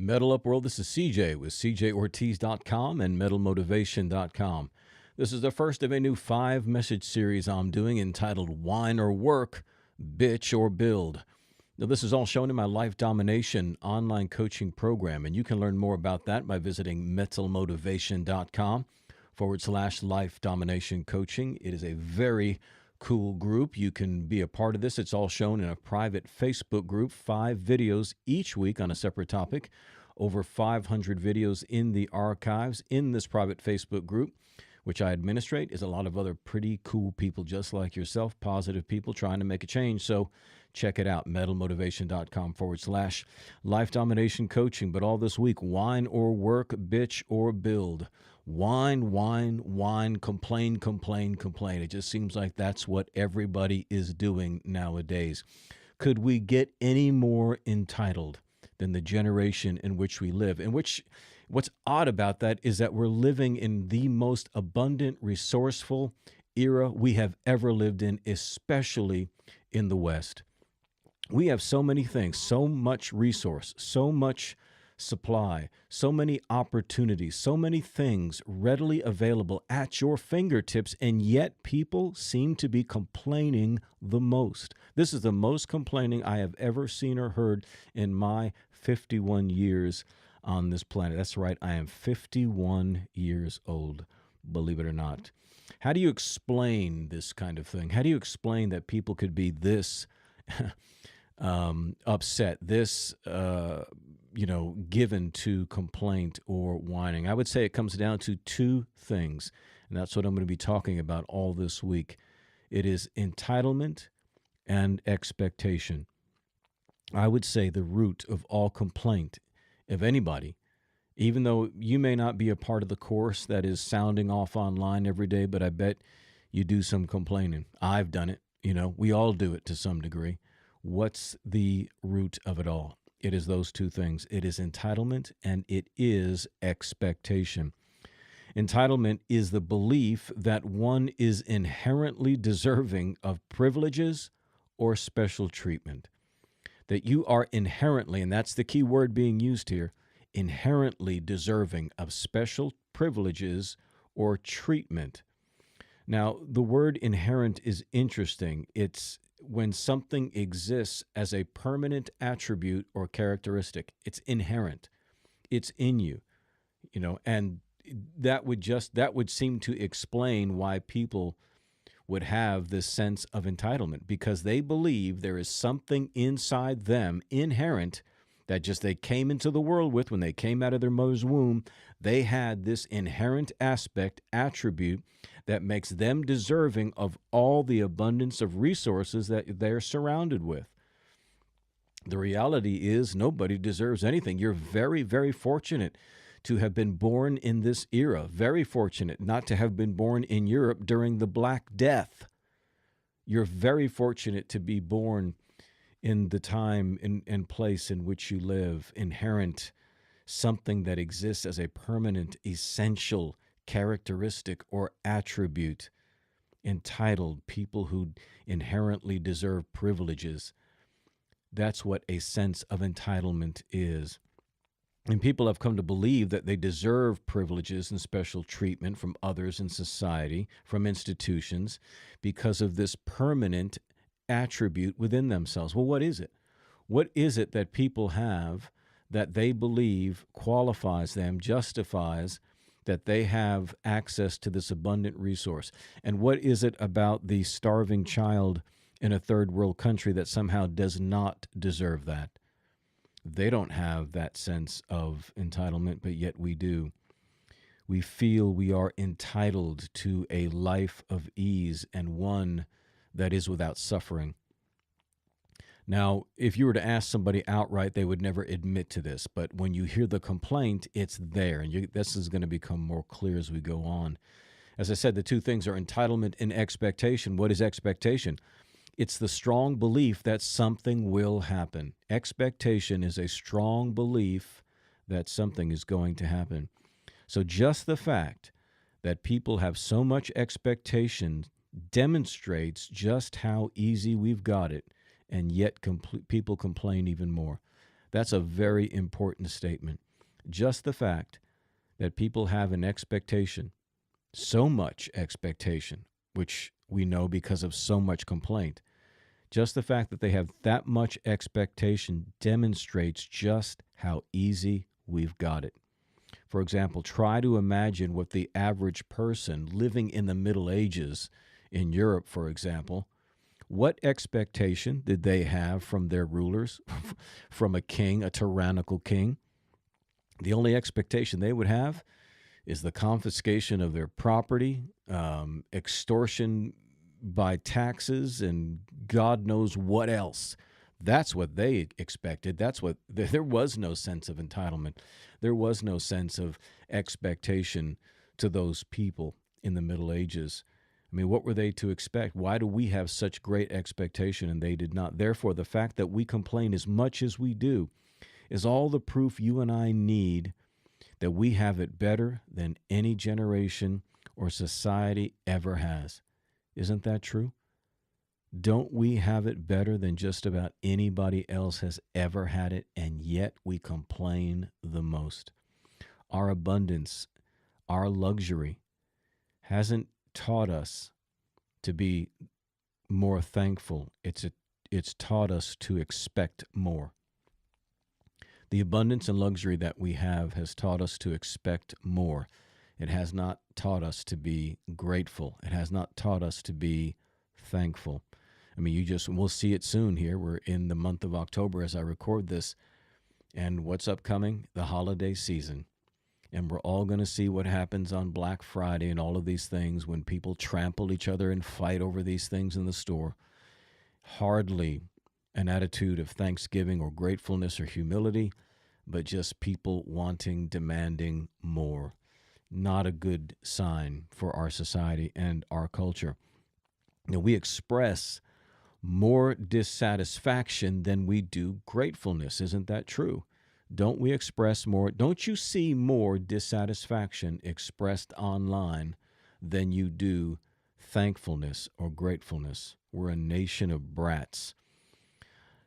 Metal Up World, this is CJ with CJOrtiz.com and MetalMotivation.com. This is the first of a new 5-message series I'm doing entitled Whine or Work, Bitch or Build. Now, this is all shown in my Life Domination online coaching program, and you can learn more about that by visiting MetalMotivation.com/Life Domination Coaching. It is a very cool group. You can be a part of this. It's all shown in a private Facebook group, 5 videos each week on a separate topic, over 500 videos in the archives in this private Facebook group, which I administrate, is a lot of other pretty cool people just like yourself, positive people trying to make a change. So check it out, metalmotivation.com/Life Domination Coaching. But all this week, whine or work, bitch or build. Whine, whine, whine, complain, complain, complain. It just seems like that's what everybody is doing nowadays. Could we get any more entitled than the generation in which we live? What's odd about that is that we're living in the most abundant, resourceful era we have ever lived in, especially in the West. We have so many things, so much resource, so much supply, so many opportunities, so many things readily available at your fingertips, and yet people seem to be complaining the most. This is the most complaining I have ever seen or heard in my 51 years on this planet. That's right, I am 51 years old, believe it or not. How do you explain this kind of thing? How do you explain that people could be this upset, this given to complaint or whining? I would say it comes down to 2 things, and that's what I'm going to be talking about all this week. It is entitlement and expectation. I would say the root of all complaint of anybody, even though you may not be a part of the course that is sounding off online every day, but I bet you do some complaining. I've done it. We all do it to some degree. What's the root of it all? It is those 2 things. It is entitlement and it is expectation. Entitlement is the belief that one is inherently deserving of privileges or special treatment. That you are inherently, and that's the key word being used here, inherently deserving of special privileges or treatment. Now, the word inherent is interesting. It's when something exists as a permanent attribute or characteristic. It's inherent. It's in you, and that would seem to explain why people would have this sense of entitlement, because they believe there is something inside them inherent that just they came into the world with when they came out of their mother's womb. They had this inherent attribute that makes them deserving of all the abundance of resources that they're surrounded with. The reality is nobody deserves anything. You're very, very fortunate to have been born in this era. Very fortunate not to have been born in Europe during the Black Death. You're very fortunate to be born in the time and place in which you live. Inherent, something that exists as a permanent, essential characteristic or attribute. Entitled, people who inherently deserve privileges. That's what a sense of entitlement is. And people have come to believe that they deserve privileges and special treatment from others in society, from institutions, because of this permanent attribute within themselves. Well, what is it? What is it that people have that they believe qualifies them, justifies that they have access to this abundant resource? And what is it about the starving child in a third world country that somehow does not deserve that? They don't have that sense of entitlement, but yet we do. We feel we are entitled to a life of ease and one that is without suffering. Now, if you were to ask somebody outright, they would never admit to this. But when you hear the complaint, it's there. And this is going to become more clear as we go on. As I said, the 2 things are entitlement and expectation. What is expectation? It's the strong belief that something will happen. Expectation is a strong belief that something is going to happen. So just the fact that people have so much expectation demonstrates just how easy we've got it, and yet people complain even more. That's a very important statement. Just the fact that people have an expectation, so much expectation, which we know because of so much complaint, just the fact that they have that much expectation demonstrates just how easy we've got it. For example, try to imagine what the average person living in the Middle Ages in Europe, for example, what expectation did they have from their rulers, from a king, a tyrannical king? The only expectation they would have is the confiscation of their property, extortion by taxes, and God knows what else. That's what they expected. There was no sense of entitlement. There was no sense of expectation to those people in the Middle Ages. I mean, what were they to expect? Why do we have such great expectation and they did not? Therefore, the fact that we complain as much as we do is all the proof you and I need that we have it better than any generation or society ever has. Isn't that true? Don't we have it better than just about anybody else has ever had it, and yet we complain the most? Our abundance, our luxury hasn't taught us to be more thankful. It's taught us to expect more. The abundance and luxury that we have has taught us to expect more. It has not taught us to be grateful. It has not taught us to be thankful. I mean, we'll see it soon here. We're in the month of October as I record this. And what's upcoming? The holiday season. And we're all going to see what happens on Black Friday and all of these things when people trample each other and fight over these things in the store. Hardly an attitude of thanksgiving or gratefulness or humility, but just people wanting, demanding more. Not a good sign for our society and our culture. Now, we express more dissatisfaction than we do gratefulness. Isn't that true? Don't we express more? Don't you see more dissatisfaction expressed online than you do thankfulness or gratefulness? We're a nation of brats.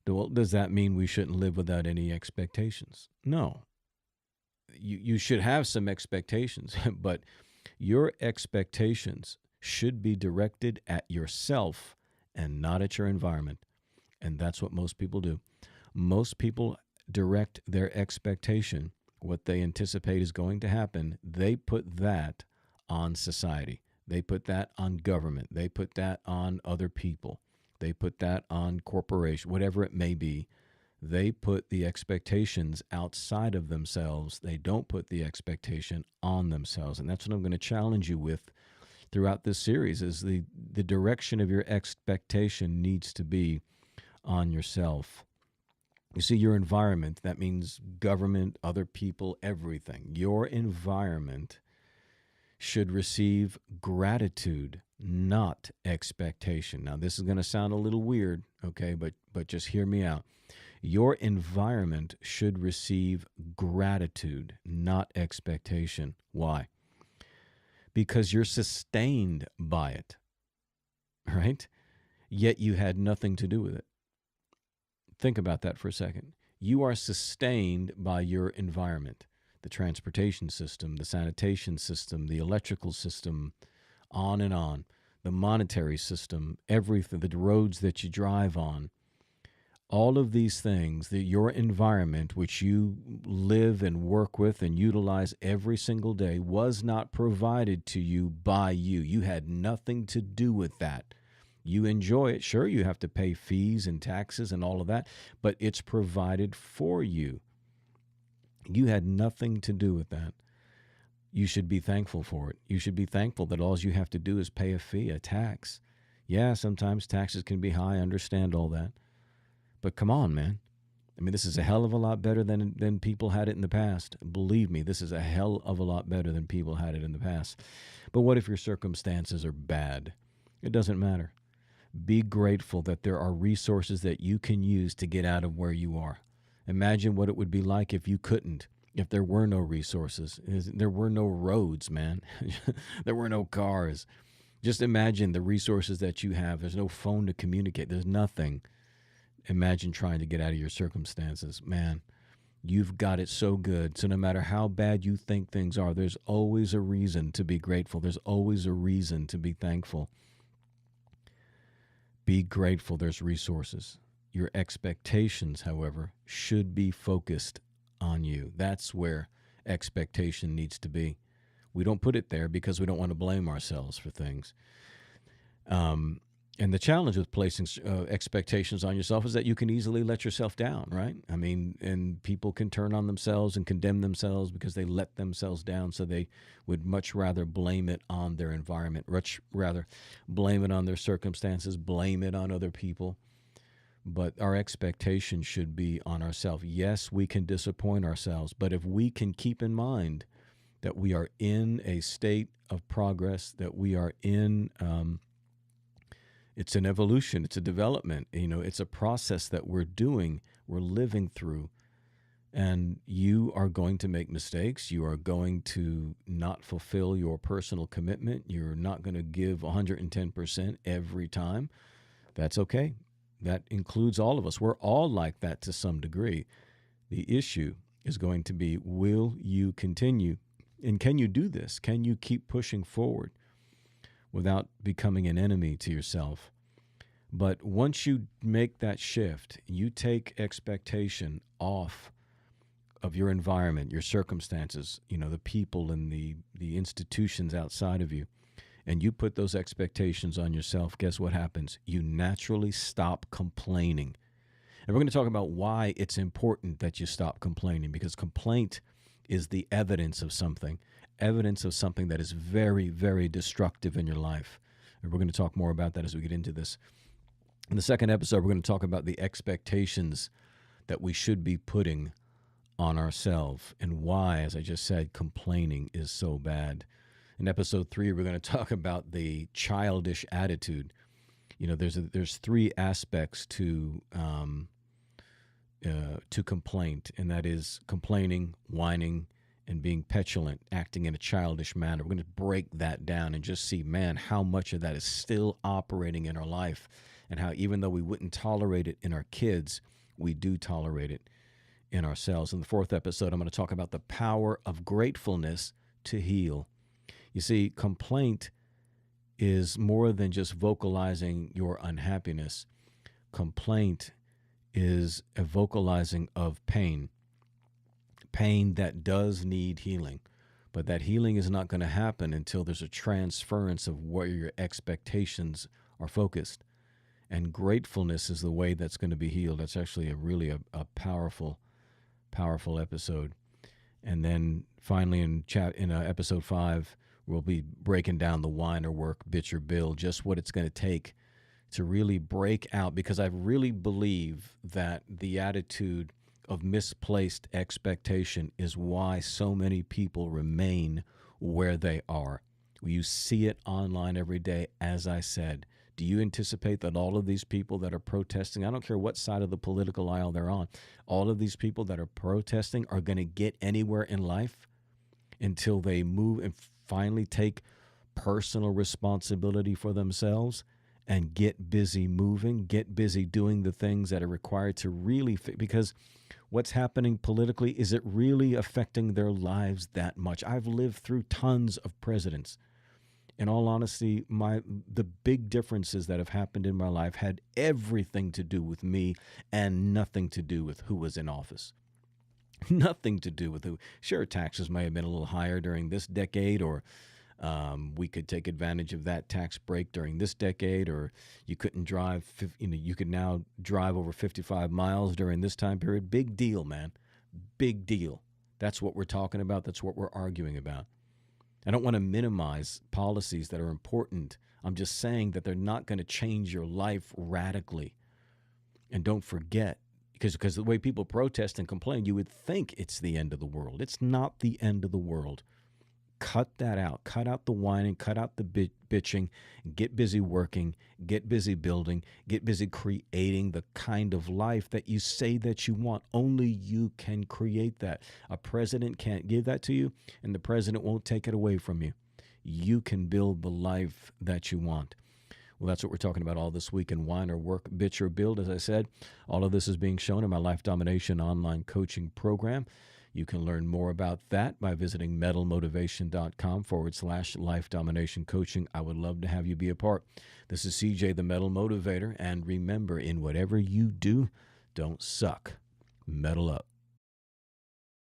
Does that mean we shouldn't live without any expectations? No. You should have some expectations, but your expectations should be directed at yourself and not at your environment. And that's what most people do. Most people direct their expectation, what they anticipate is going to happen, they put that on society. They put that on government. They put that on other people. They put that on corporation, whatever it may be. They put the expectations outside of themselves. They don't put the expectation on themselves. And that's what I'm going to challenge you with throughout this series is the direction of your expectation needs to be on yourself. You see, your environment, that means government, other people, everything. Your environment should receive gratitude, not expectation. Now, this is going to sound a little weird, okay, but just hear me out. Your environment should receive gratitude, not expectation. Why? Because you're sustained by it, right? Yet you had nothing to do with it. Think about that for a second. You are sustained by your environment, the transportation system, the sanitation system, the electrical system, on and on, the monetary system, everything, the roads that you drive on. All of these things, your environment, which you live and work with and utilize every single day, was not provided to you by you. You had nothing to do with that. You enjoy it. Sure, you have to pay fees and taxes and all of that, but it's provided for you. You had nothing to do with that. You should be thankful for it. You should be thankful that all you have to do is pay a fee, a tax. Yeah, sometimes taxes can be high. I understand all that. But come on, man. I mean, this is a hell of a lot better than people had it in the past. Believe me, this is a hell of a lot better than people had it in the past. But what if your circumstances are bad? It doesn't matter. Be grateful that there are resources that you can use to get out of where you are. Imagine what it would be like if you couldn't, if there were no resources. There were no roads, man. There were no cars. Just imagine the resources that you have. There's no phone to communicate. There's nothing. Imagine trying to get out of your circumstances. Man, you've got it so good. So no matter how bad you think things are, there's always a reason to be grateful. There's always a reason to be thankful. Be grateful there's resources. Your expectations, however, should be focused on you. That's where expectation needs to be. We don't put it there because we don't want to blame ourselves for things. And the challenge with placing expectations on yourself is that you can easily let yourself down, right? I mean, and people can turn on themselves and condemn themselves because they let themselves down. So they would much rather blame it on their environment, much rather blame it on their circumstances, blame it on other people. But our expectation should be on ourselves. Yes, we can disappoint ourselves, but if we can keep in mind that we are in a state of progress, that we are in it's an evolution, it's a development, it's a process that we're doing, we're living through. And you are going to make mistakes. You are going to not fulfill your personal commitment. You're not going to give 110% every time. That's okay. That includes all of us. We're all like that to some degree. The issue is going to be, will you continue? And can you do this? Can you keep pushing forward without becoming an enemy to yourself? But once you make that shift, you take expectation off of your environment, your circumstances, the people and the institutions outside of you, and you put those expectations on yourself, guess what happens? You naturally stop complaining. And we're going to talk about why it's important that you stop complaining, because complaint is the evidence of something that is very, very destructive in your life. And we're going to talk more about that as we get into this. In the second episode, we're going to talk about the expectations that we should be putting on ourselves and why, as I just said, complaining is so bad. In episode 3, we're going to talk about the childish attitude. There's 3 aspects to complaint, and that is complaining, whining, and being petulant, acting in a childish manner. We're going to break that down and just see, man, how much of that is still operating in our life, and how even though we wouldn't tolerate it in our kids, we do tolerate it in ourselves. In the 4th episode, I'm going to talk about the power of gratefulness to heal. You see, complaint is more than just vocalizing your unhappiness. Complaint is a vocalizing of pain that does need healing. But that healing is not going to happen until there's a transference of where your expectations are focused. And gratefulness is the way that's going to be healed. That's actually a powerful episode. And then finally in episode 5, we'll be breaking down the whine or work, bitch or bill, just what it's going to take to really break out, because I really believe that the attitude of misplaced expectation is why so many people remain where they are. You see it online every day, as I said. Do you anticipate that all of these people that are protesting, I don't care what side of the political aisle they're on, all of these people that are protesting are going to get anywhere in life until they move and finally take personal responsibility for themselves and get busy moving, get busy doing the things that are required to really because what's happening politically, is it really affecting their lives that much? I've lived through tons of presidents. In all honesty, the big differences that have happened in my life had everything to do with me and nothing to do with who was in office. Nothing to do with who. Sure, taxes may have been a little higher during this decade, or we could take advantage of that tax break during this decade, or you couldn't drive, you could now drive over 55 miles during this time period. Big deal, man. Big deal. That's what we're talking about. That's what we're arguing about. I don't want to minimize policies that are important. I'm just saying that they're not going to change your life radically. And don't forget, because the way people protest and complain, you would think it's the end of the world. It's not the end of the world. Cut that out. Cut out the whining, cut out the bitching, get busy working, get busy building, get busy creating the kind of life that you say that you want. Only you can create that. A president can't give that to you, and the president won't take it away from you. You can build the life that you want. Well, that's what we're talking about all this week in Whine or Work, Bitch or Build. As I said, all of this is being shown in my Life Domination online coaching program. You can learn more about that by visiting metalmotivation.com/life domination coaching. I would love to have you be a part. This is CJ, the Metal Motivator. And remember, in whatever you do, don't suck. Metal up.